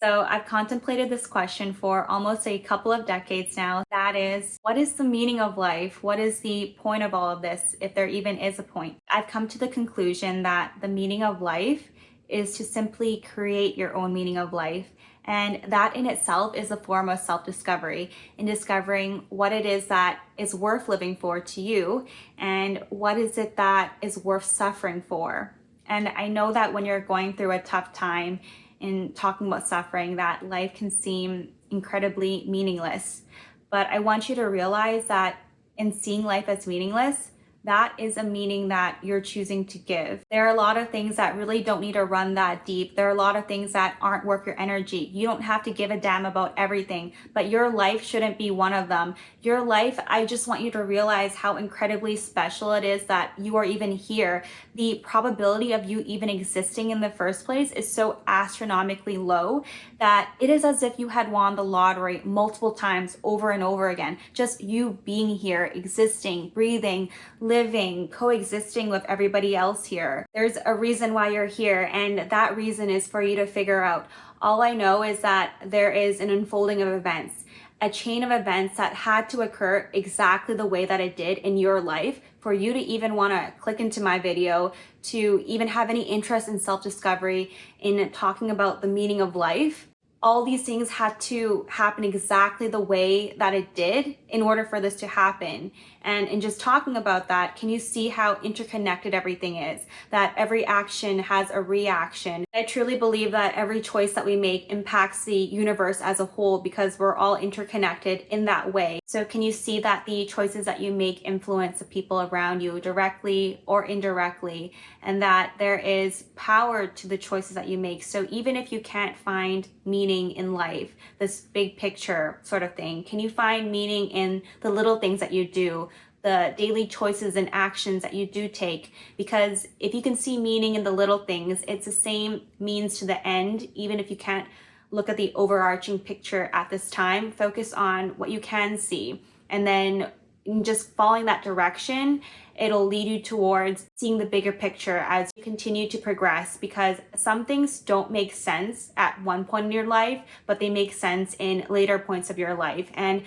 So I've contemplated this question for almost a couple of decades now. That is, what is the meaning of life? What is the point of all of this, if there even is a point? I've come to the conclusion that the meaning of life is to simply create your own meaning of life. And that in itself is a form of self-discovery, in discovering what it is that is worth living for to you, and what is it that is worth suffering for. And I know that when you're going through a tough time, in talking about suffering, that life can seem incredibly meaningless. But I want you to realize that in seeing life as meaningless, that is a meaning that you're choosing to give. There are a lot of things that really don't need to run that deep. There are a lot of things that aren't worth your energy. You don't have to give a damn about everything, but your life shouldn't be one of them. Your life, I just want you to realize how incredibly special it is that you are even here. The probability of you even existing in the first place is so astronomically low that it is as if you had won the lottery multiple times over and over again. Just you being here, existing, breathing, living, coexisting with everybody else here. There's a reason why you're here, and that reason is for you to figure out. All I know is that there is an unfolding of events, a chain of events that had to occur exactly the way that it did in your life for you to even want to click into my video, to even have any interest in self-discovery, in talking about the meaning of life. All these things had to happen exactly the way that it did in order for this to happen. And in just talking about that, can you see how interconnected everything is? That every action has a reaction. I truly believe that every choice that we make impacts the universe as a whole because we're all interconnected in that way. So can you see that the choices that you make influence the people around you directly or indirectly, and that there is power to the choices that you make? So even if you can't find meaning in life, this big picture sort of thing, can you find meaning in the little things that you do, the daily choices and actions that you do take? Because if you can see meaning in the little things, it's the same means to the end. Even if you can't look at the overarching picture at this time, focus on what you can see, and then in just following that direction, it'll lead you towards seeing the bigger picture as you continue to progress. Because some things don't make sense at one point in your life, but they make sense in later points of your life. And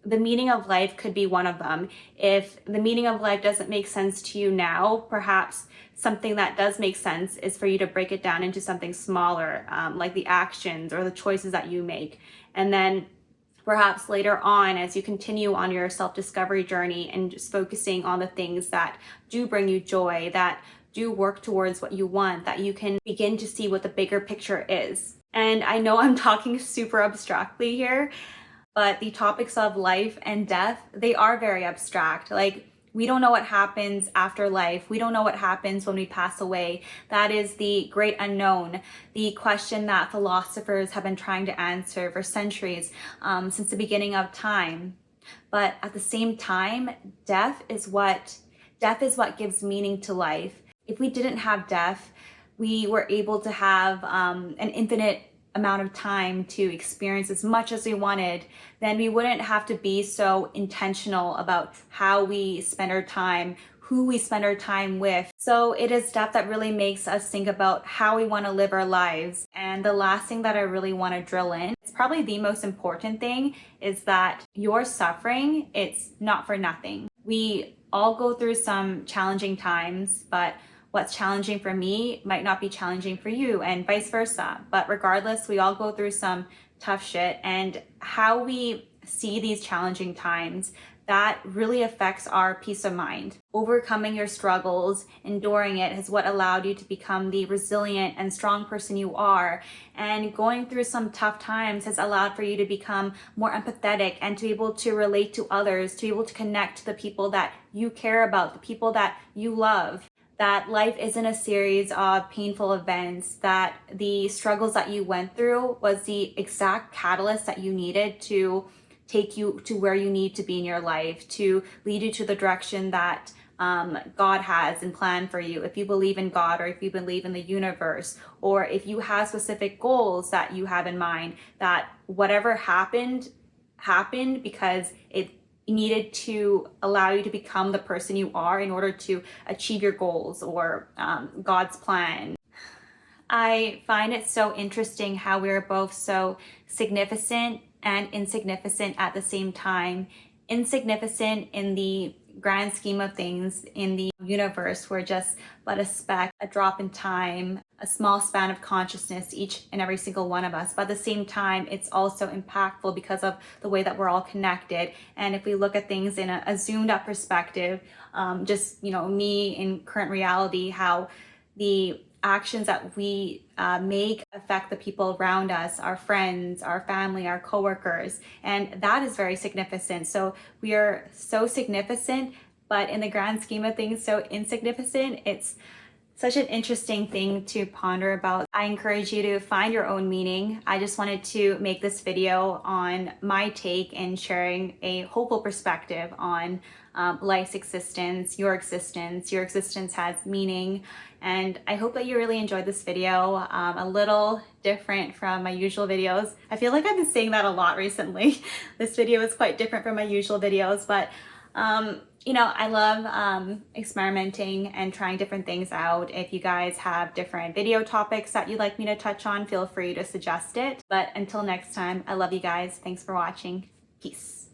the meaning of life could be one of them. If the meaning of life doesn't make sense to you now, perhaps something that does make sense is for you to break it down into something smaller, like the actions or the choices that you make. And then perhaps later on, as you continue on your self-discovery journey and just focusing on the things that do bring you joy, that do work towards what you want, that you can begin to see what the bigger picture is. And I know I'm talking super abstractly here, but the topics of life and death, they are very abstract. Like, we don't know what happens after life. We don't know what happens when we pass away. That is the great unknown, the question that philosophers have been trying to answer for centuries, since the beginning of time. But at the same time, death is what gives meaning to life. If we didn't have death, we were able to have an infinite amount of time to experience as much as we wanted, then we wouldn't have to be so intentional about how we spend our time, who we spend our time with. So it is death that really makes us think about how we want to live our lives. And the last thing that I really want to drill in, it's probably the most important thing, is that your suffering, it's not for nothing. We all go through some challenging times, but what's challenging for me might not be challenging for you, and vice versa. But regardless, we all go through some tough shit, and how we see these challenging times, that really affects our peace of mind. Overcoming your struggles, enduring it, is what allowed you to become the resilient and strong person you are. And going through some tough times has allowed for you to become more empathetic and to be able to relate to others, to be able to connect to the people that you care about, the people that you love. That life isn't a series of painful events, that the struggles that you went through was the exact catalyst that you needed to take you to where you need to be in your life, to lead you to the direction that God has and planned for you. If you believe in God, or if you believe in the universe, or if you have specific goals that you have in mind, that whatever happened because it needed to allow you to become the person you are in order to achieve your goals or God's plan. I find it so interesting how we're both so significant and insignificant at the same time. Insignificant in the grand scheme of things in the universe. We're just but a speck, a drop in time, a small span of consciousness, each and every single one of us. But at the same time, it's also impactful because of the way that we're all connected. And if we look at things in a zoomed up perspective, just, me in current reality, how the actions that we make affect the people around us, our friends, our family, our coworkers, and that is very significant. So we are so significant, but in the grand scheme of things, so insignificant. It's such an interesting thing to ponder about. I encourage you to find your own meaning. I just wanted to make this video on my take and sharing a hopeful perspective on life's existence, your existence. Your existence has meaning. And I hope that you really enjoyed this video. A little different from my usual videos. I feel like I've been saying that a lot recently. This video is quite different from my usual videos, but I love experimenting and trying different things out. If you guys have different video topics that you'd like me to touch on, feel free to suggest it. But until next time, I love you guys. Thanks for watching. Peace.